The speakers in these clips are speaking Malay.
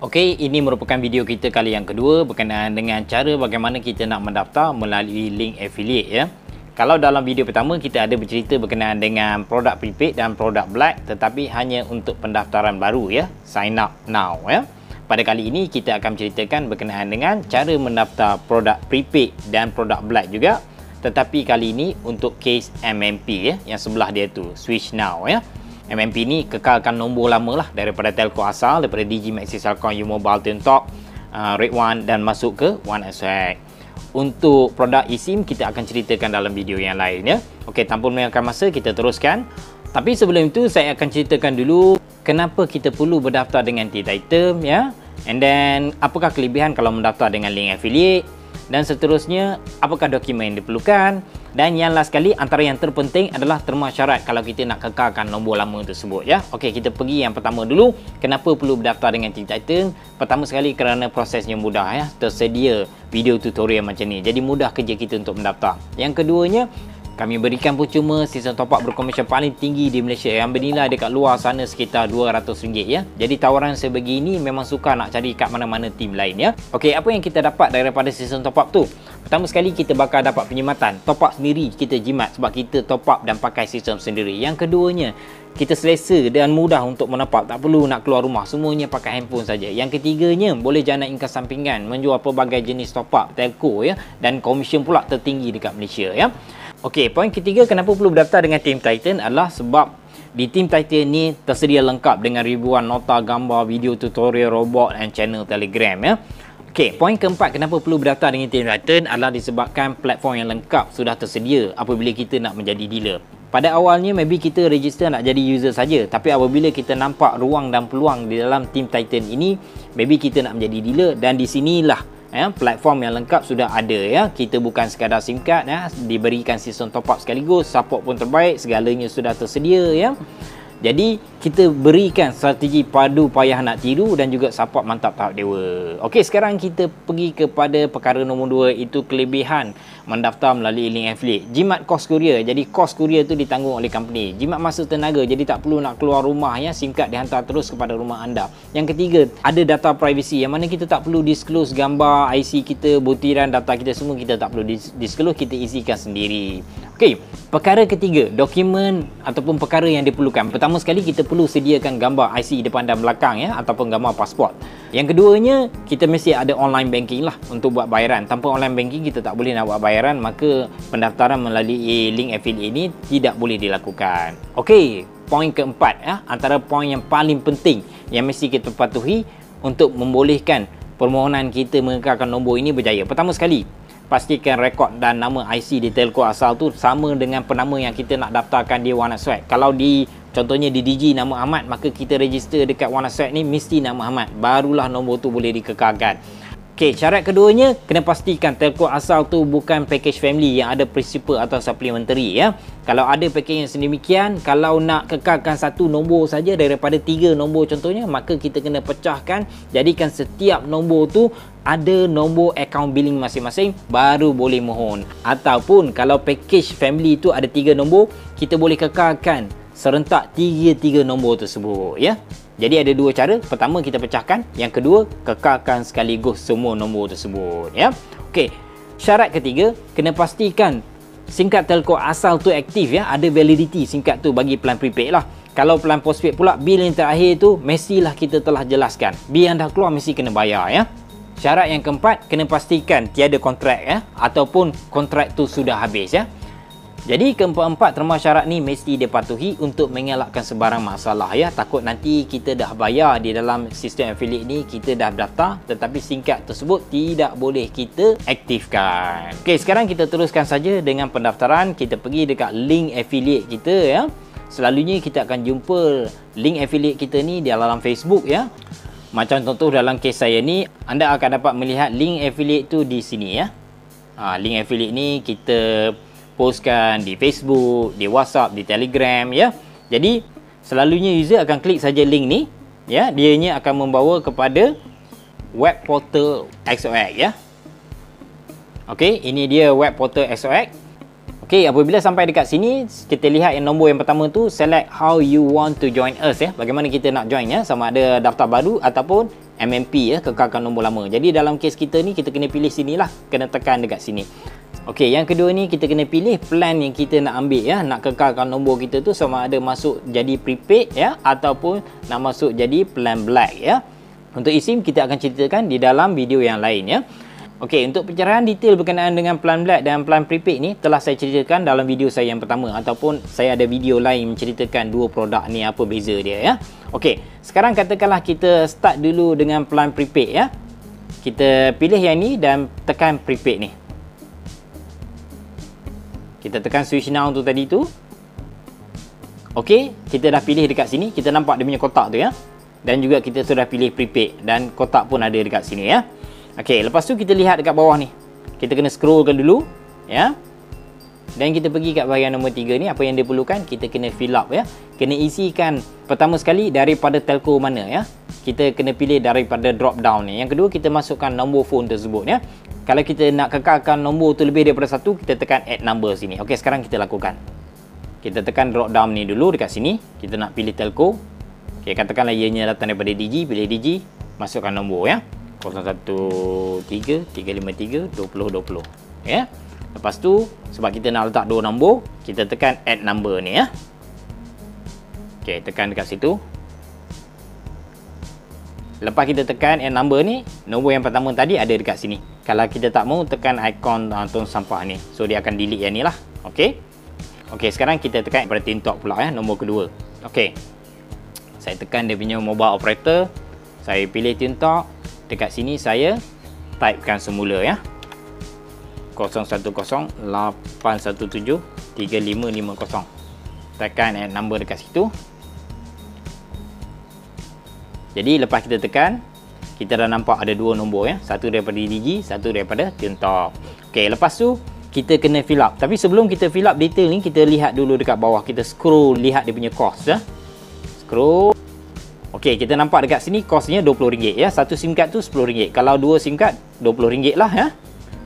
Okey, ini merupakan video kita kali yang kedua berkenaan dengan cara bagaimana kita nak mendaftar melalui link affiliate ya. Kalau dalam video pertama kita ada bercerita berkenaan dengan produk prepaid dan produk black, tetapi hanya untuk pendaftaran baru ya, sign up now ya. Pada kali ini kita akan menceritakan berkenaan dengan cara mendaftar produk prepaid dan produk black juga, tetapi kali ini untuk case MMP ya, yang sebelah dia tu, switch now ya. MMP ni kekalkan nombor lama lah daripada telco asal, daripada Digi, Maxis, Celcom, U-Mobile, Tuntalk, Red One dan masuk ke One Extract. Untuk produk eSIM kita akan ceritakan dalam video yang lain ya. Okey, tanpa melengahkan masa kita teruskan. Tapi sebelum itu saya akan ceritakan dulu kenapa kita perlu berdaftar dengan T-Titan ya. And then apakah kelebihan kalau mendaftar dengan link affiliate, dan seterusnya apakah dokumen yang diperlukan, dan yang last sekali antara yang terpenting adalah terma syarat kalau kita nak kekalkan nombor lama tersebut ya. Okey, kita pergi yang pertama dulu. Kenapa perlu berdaftar dengan T-Titan? Pertama sekali kerana prosesnya mudah ya. Tersedia video tutorial macam ni. Jadi mudah kerja kita untuk mendaftar. Yang keduanya, kami berikan percuma season top up berkomersial paling tinggi di Malaysia yang bernilai dekat luar sana sekitar RM200 ya. Jadi tawaran sebegini memang suka nak cari kat mana-mana tim lain ya. Okey, apa yang kita dapat daripada season top up tu? Pertama sekali kita bakal dapat penyematan. Top up sendiri kita jimat sebab kita top up dan pakai sistem sendiri. Yang keduanya, kita selesa dan mudah untuk menopap, tak perlu nak keluar rumah, semuanya pakai handphone saja. Yang ketiganya, boleh jana income sampingan, menjual pelbagai jenis top up telco ya, dan komisen pula tertinggi dekat Malaysia ya. Okey, poin ketiga kenapa perlu berdaftar dengan Team Titan adalah sebab di Team Titan ni tersedia lengkap dengan ribuan nota, gambar, video tutorial, robot dan channel Telegram ya. Okey, poin keempat kenapa perlu berdaftar dengan Team Titan adalah disebabkan platform yang lengkap sudah tersedia apabila kita nak menjadi dealer. Pada awalnya maybe kita register nak jadi user saja, tapi apabila kita nampak ruang dan peluang di dalam Team Titan ini, maybe kita nak menjadi dealer, dan di sinilah ya, platform yang lengkap sudah ada ya. Kita bukan sekadar SIM card ya, diberikan sistem top up sekaligus, support pun terbaik, segalanya sudah tersedia ya. Jadi kita berikan strategi padu payah nak tiru dan juga support mantap tahap dewa. Okey, sekarang kita pergi kepada perkara nombor 2, itu kelebihan mendaftar melalui link affiliate. Jimat kos kurier. Jadi kos kurier tu ditanggung oleh company. Jimat masa tenaga. Jadi tak perlu nak keluar rumah ya, SIM card dihantar terus kepada rumah anda. Yang ketiga, ada data privacy yang mana kita tak perlu disclose gambar IC kita, butiran data kita semua kita tak perlu disclose, kita isikan sendiri. Okey, perkara ketiga, dokumen ataupun perkara yang diperlukan. Pertama sekali kita perlu sediakan gambar IC depan dan belakang ya, ataupun gambar pasport. Yang keduanya, kita mesti ada online banking lah untuk buat bayaran. Tanpa online banking kita tak boleh nak buat bayaran, maka pendaftaran melalui link affiliate ini tidak boleh dilakukan. Okey, poin keempat ya, antara poin yang paling penting yang mesti kita patuhi untuk membolehkan permohonan kita mengekalkan nombor ini berjaya. Pertama sekali, pastikan rekod dan nama IC di telco asal tu sama dengan penama yang kita nak daftarkan di One Extract. Kalau di contohnya di Digi nama Ahmad, maka kita register dekat One Extract ni mesti nama Ahmad, barulah nombor tu boleh dikekalkan. Okey, syarat keduanya, kena pastikan telco asal tu bukan package family yang ada principal atau supplementary ya. Kalau ada package yang sedemikian, kalau nak kekalkan satu nombor saja daripada 3 nombor contohnya, maka kita kena pecahkan, jadikan setiap nombor tu ada nombor account billing masing-masing, baru boleh mohon. Ataupun kalau package family tu ada 3 nombor, kita boleh kekalkan serentak 3 nombor tersebut ya. Jadi ada 2 cara. Pertama, kita pecahkan. Yang kedua, kekalkan sekaligus semua nombor tersebut ya. Okey, syarat ketiga, kena pastikan SIM card telco asal tu aktif ya, ada validity SIM card tu bagi plan prepaid lah. Kalau plan postpaid pula, bil yang terakhir tu mestilah kita telah jelaskan. Bil yang dah keluar mesti kena bayar ya. Syarat yang keempat, kena pastikan tiada kontrak ya, ataupun kontrak tu sudah habis ya. Jadi keempat-empat terma syarat ni mesti dipatuhi untuk mengelakkan sebarang masalah ya. Takut nanti kita dah bayar di dalam sistem affiliate ni, kita dah daftar tetapi SIM card tersebut tidak boleh kita aktifkan. Okey, sekarang kita teruskan saja dengan pendaftaran. Kita pergi dekat link affiliate kita ya. Selalunya kita akan jumpa link affiliate kita ni di dalam Facebook ya. Macam contoh dalam kes saya ni, anda akan dapat melihat link affiliate tu di sini ya. Link affiliate ni kita postkan di Facebook, di WhatsApp, di Telegram ya. Jadi selalunya user akan klik saja link ni ya, dianya akan membawa kepada web portal XOX ya. Okey, ini dia web portal XOX. Okey, apabila sampai dekat sini, kita lihat yang nombor yang pertama tu, select how you want to join us ya. Bagaimana kita nak join ya, sama ada daftar baru ataupun MMP ya, kekalkan nombor lama. Jadi dalam kes kita ni kita kena pilih sinilah, kena tekan dekat sini. Okey, yang kedua ni kita kena pilih plan yang kita nak ambil ya, nak kekalkan nombor kita tu sama ada masuk jadi prepaid ya ataupun nak masuk jadi plan black ya. Untuk eSIM kita akan ceritakan di dalam video yang lain ya. Okey, untuk pencerahan detail berkenaan dengan plan black dan plan prepaid ni telah saya ceritakan dalam video saya yang pertama ataupun saya ada video lain menceritakan dua produk ni apa beza dia ya. Okey, sekarang katakanlah kita start dulu dengan plan prepaid ya. Kita pilih yang ni dan tekan prepaid ni. Kita tekan switch now tu tadi tu. Okey, kita dah pilih dekat sini, kita nampak dia punya kotak tu ya. Dan juga kita sudah pilih prepaid dan kotak pun ada dekat sini ya. Okey, lepas tu kita lihat dekat bawah ni. Kita kena scrollkan dulu ya. Dan kita pergi kat bahagian nombor 3 ni, apa yang dia perlukan kita kena fill up ya. Kena isikan pertama sekali daripada telco mana ya. Kita kena pilih daripada drop down ni. Yang kedua kita masukkan nombor phone tersebut ya. Kalau kita nak kekalkan nombor tu lebih daripada satu, kita tekan add number sini. Okey, sekarang kita lakukan. Kita tekan drop down ni dulu dekat sini. Kita nak pilih telco. Okey, katakanlah ianya datang daripada Digi, pilih Digi, masukkan nombor ya. 013-353-2020 ya. Lepas tu sebab kita nak letak dua nombor, kita tekan add number ni ya. Okey, tekan dekat situ. Lepas kita tekan add number ni, nombor yang pertama tadi ada dekat sini. Kalau kita tak mau, tekan ikon tong sampah ni. So dia akan delete yang ni lah. Okey. Okey, sekarang kita tekan pada TeamTalk pula ya, nombor kedua. Okey. Saya tekan dia punya mobile operator. Saya pilih TeamTalk. Dekat sini saya typekan semula ya. 010-817-3550. Tekan add number dekat situ. Jadi lepas kita tekan, kita dah nampak ada dua nombor ya. Satu daripada Digi, satu daripada TeamTalk. Okey, lepas tu kita kena fill up. Tapi sebelum kita fill up detail ni, kita lihat dulu dekat bawah. Kita scroll lihat dia punya cost ya. Scroll. Okey, kita nampak dekat sini kosnya RM20 ya. Satu SIM card tu RM10. Kalau dua SIM card RM20 lah ya.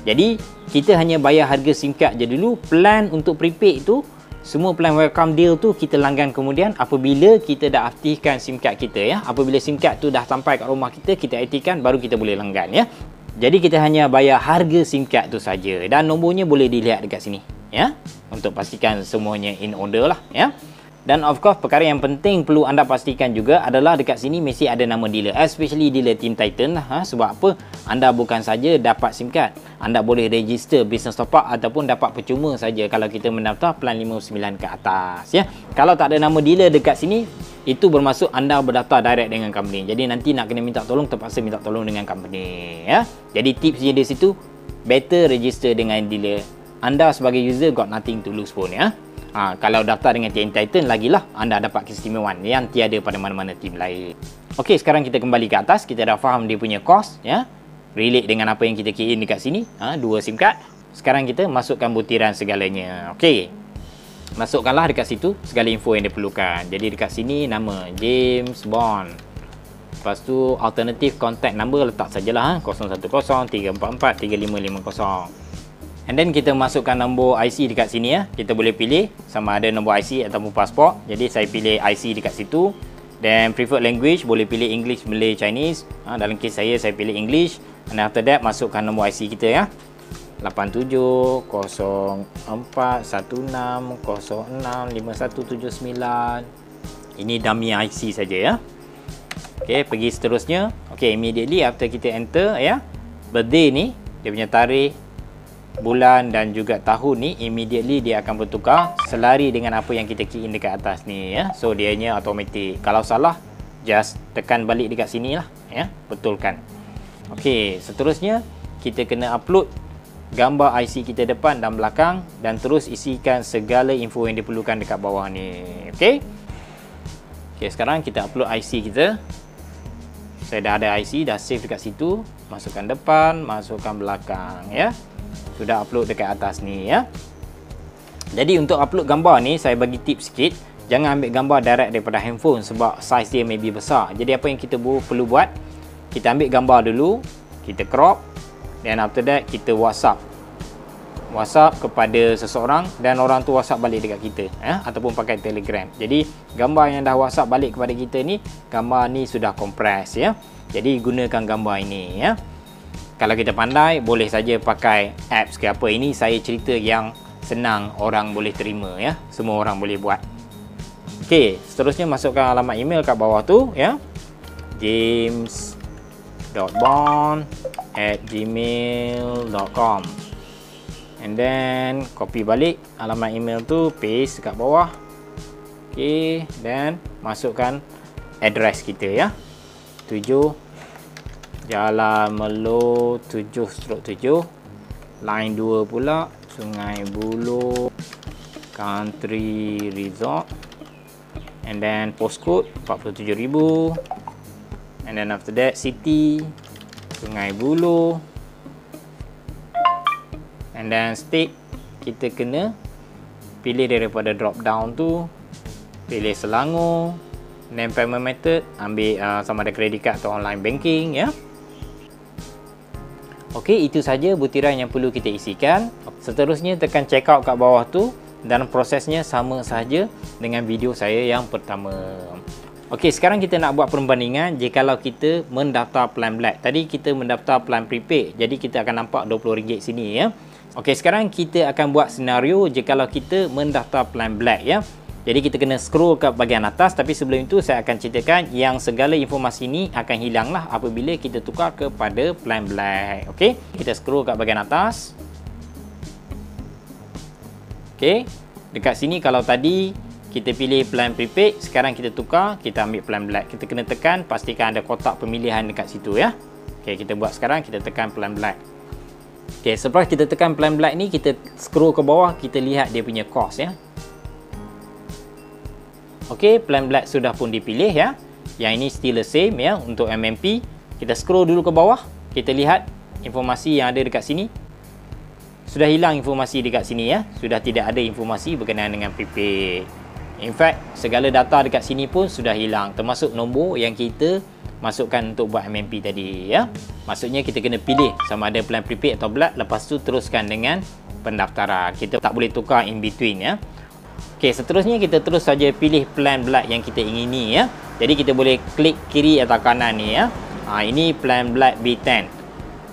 Jadi kita hanya bayar harga SIM card je dulu. Plan untuk prepaid tu, semua plan welcome deal tu kita langgan kemudian apabila kita dah aktifkan SIM card kita ya. Apabila SIM card tu dah sampai kat rumah kita, kita aktifkan baru kita boleh langgan ya. Jadi kita hanya bayar harga SIM card tu saja dan nombornya boleh dilihat dekat sini ya. Untuk pastikan semuanya in order lah ya. Dan of course perkara yang penting perlu anda pastikan juga adalah dekat sini mesti ada nama dealer, especially dealer Team Titan lah. Sebab apa? Anda bukan saja dapat SIM card, anda boleh register business top up ataupun dapat percuma saja kalau kita mendaftar plan 59 ke atas ya. Kalau tak ada nama dealer dekat sini, itu bermaksud anda berdaftar direct dengan company. Jadi nanti nak kena minta tolong, terpaksa minta tolong dengan company ya. Jadi tipsnya di situ, better register dengan dealer. Anda sebagai user got nothing to lose pun ya. Kalau daftar dengan Team Titan, lagilah anda dapat keistimewaan yang tiada pada mana-mana team lain. Okey, sekarang kita kembali ke atas. Kita dah faham dia punya cost ya. Relate dengan apa yang kita key in dekat sini. Dua SIM card. Sekarang kita masukkan butiran segalanya. Okey. Masukkanlah dekat situ segala info yang dia perlukan. Jadi dekat sini nama James Bond. Lepas tu alternative contact number letak sajalah 010-344-3550. And then kita masukkan nombor IC dekat sini ya. Kita boleh pilih sama ada nombor IC ataupun pasport. Jadi saya pilih IC dekat situ. Dan preferred language boleh pilih English, Malay, Chinese. Dalam kes saya pilih English. And after that masukkan nombor IC kita ya. 870416065179. Ini dummy IC saja ya. Okey, pergi seterusnya. Okey, immediately after kita enter ya. Birthday ni dia punya tarikh, bulan dan juga tahun ni immediately dia akan bertukar selari dengan apa yang kita key in dekat atas ni ya. So dianya automatic. Kalau salah just tekan balik dekat sini lah ya, betulkan. Okey, seterusnya kita kena upload gambar IC kita depan dan belakang dan terus isikan segala info yang diperlukan dekat bawah ni. Okey. Okey, sekarang kita upload IC kita. Saya dah ada IC, dah save dekat situ. Masukkan depan, masukkan belakang ya. Sudah upload dekat atas ni ya. Jadi untuk upload gambar ni saya bagi tips sikit. Jangan ambil gambar direct daripada handphone sebab size dia maybe besar. Jadi apa yang kita perlu buat, kita ambil gambar dulu, kita crop, dan after that kita WhatsApp WhatsApp kepada seseorang dan orang tu WhatsApp balik dekat kita, ataupun pakai Telegram. Jadi gambar yang dah WhatsApp balik kepada kita ni, gambar ni sudah kompres ya. Jadi gunakan gambar ini ya. Kalau kita pandai, boleh saja pakai apps ke apa. Ini saya cerita yang senang orang boleh terima ya. Semua orang boleh buat. Okey, seterusnya masukkan alamat email kat bawah tu ya. james.bond@gmail.com. And then copy balik alamat email tu, paste kat bawah. Okey, dan masukkan address kita ya. 7 Jalan Melo 7/7, line 2 pula, Sungai Buloh Country Resort. And then postcode 47,000. And then after that city Sungai Buloh. And then state, kita kena pilih daripada drop down tu, pilih Selangor. And then payment method, ambil sama ada credit card atau online banking ya. Okey, itu saja butiran yang perlu kita isikan. Seterusnya tekan check out kat bawah tu, dan prosesnya sama saja dengan video saya yang pertama. Okey, sekarang kita nak buat perbandingan jikalau kita mendaftar plan black. Tadi kita mendaftar plan prepaid, jadi kita akan nampak RM20 sini ya. Okey, sekarang kita akan buat senario jikalau kita mendaftar plan black ya. Jadi kita kena scroll ke bahagian atas, tapi sebelum itu saya akan ceritakan yang segala informasi ini akan hilanglah apabila kita tukar kepada plan black. Okey, kita scroll ke bahagian atas. Okey, dekat sini kalau tadi kita pilih plan prepaid, sekarang kita tukar, kita ambil plan black. Kita kena tekan, pastikan ada kotak pemilihan dekat situ ya. Okey, kita buat sekarang, kita tekan plan black. Okey, setelah kita tekan plan black ni, kita scroll ke bawah, kita lihat dia punya cost ya. Okey, plan black sudah pun dipilih ya. Yang ini still the same ya untuk MMP. Kita scroll dulu ke bawah, kita lihat informasi yang ada dekat sini. Sudah hilang informasi dekat sini ya. Sudah tidak ada informasi berkenaan dengan prepaid. In fact, segala data dekat sini pun sudah hilang, termasuk nombor yang kita masukkan untuk buat MMP tadi ya. Maksudnya kita kena pilih sama ada plan prepaid atau black, lepas tu teruskan dengan pendaftaran. Kita tak boleh tukar in between ya. Okey, seterusnya kita terus saja pilih plan black yang kita ingini ya. Jadi kita boleh klik kiri atau kanan ni ya. Ini plan black B10.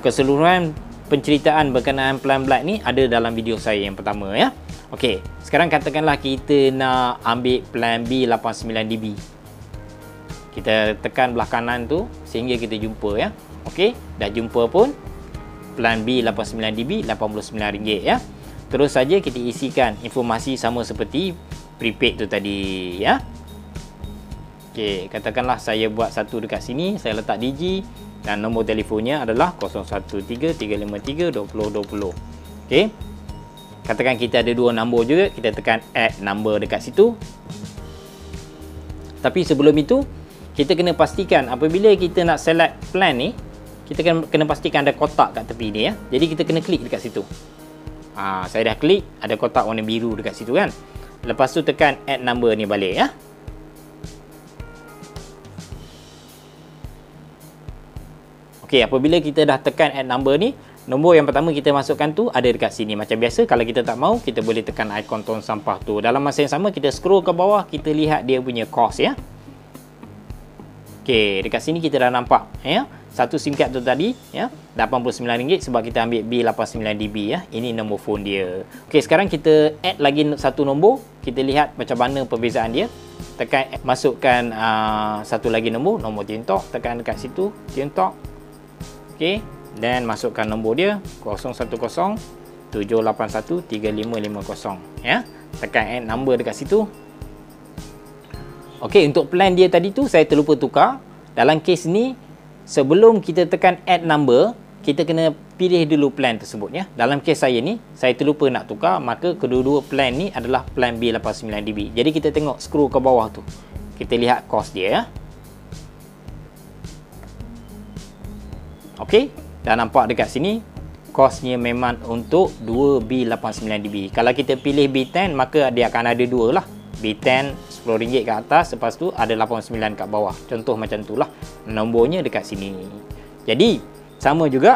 Keseluruhan penceritaan berkenaan plan black ni ada dalam video saya yang pertama ya. Okey, sekarang katakanlah kita nak ambil plan B89DB. Kita tekan belah kanan tu sehingga kita jumpa ya. Okey, dah jumpa pun plan B89DB RM89 ya. Terus saja kita isikan informasi sama seperti prepaid tu tadi ya. Okey, katakanlah saya buat satu dekat sini, saya letak digi dan nombor telefonnya adalah 0133532020. Okey. Katakan kita ada dua nombor juga, kita tekan add number dekat situ. Tapi sebelum itu, kita kena pastikan apabila kita nak select plan ni, kita kena pastikan ada kotak kat tepi ni ya. Jadi kita kena klik dekat situ. Saya dah klik, ada kotak warna biru dekat situ kan. Lepas tu tekan add number ni balik ya. Okey, apabila kita dah tekan add number ni, nombor yang pertama kita masukkan tu ada dekat sini. Macam biasa, kalau kita tak mau, kita boleh tekan ikon tong sampah tu. Dalam masa yang sama, kita scroll ke bawah, kita lihat dia punya cost ya. Okey, dekat sini kita dah nampak ya. Satu SIM card tu tadi ya, RM89 sebab kita ambil B89DB ya. Ini nombor phone dia. Okey, sekarang kita add lagi satu nombor. Kita lihat macam mana perbezaan dia. Tekan masukkan satu lagi nombor TikTok, tekan dekat situ TikTok. Okey, dan masukkan nombor dia 010-781-3550 ya. Tekan add number dekat situ. Okey, untuk plan dia tadi tu saya terlupa tukar. Dalam kes ni, sebelum kita tekan add number, kita kena pilih dulu plan tersebut ya. Dalam kes saya ni, saya terlupa nak tukar, maka kedua-dua plan ni adalah plan B89DB. Jadi kita tengok scroll ke bawah tu. Kita lihat cost dia ya. Okey, dah nampak dekat sini costnya memang untuk 2B89DB. Kalau kita pilih B10, maka dia akan ada dua lah. B10 RM10 kat atas, lepas tu ada 89 kat bawah. Contoh macam tu lah. Nombornya dekat sini. Jadi sama juga,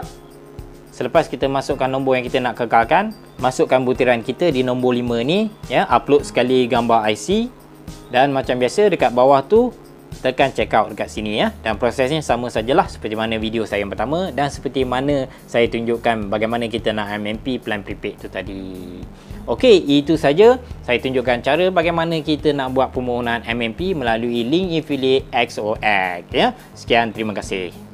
selepas kita masukkan nombor yang kita nak kekalkan, masukkan butiran kita di nombor 5 ni ya, upload sekali gambar IC dan macam biasa dekat bawah tu tekan check out dekat sini ya, dan prosesnya sama sajalah seperti mana video saya yang pertama dan seperti mana saya tunjukkan bagaimana kita nak MMP plan prepaid tu tadi. Okey, itu saja saya tunjukkan cara bagaimana kita nak buat permohonan MMP melalui link affiliate XOX ya. Sekian, terima kasih.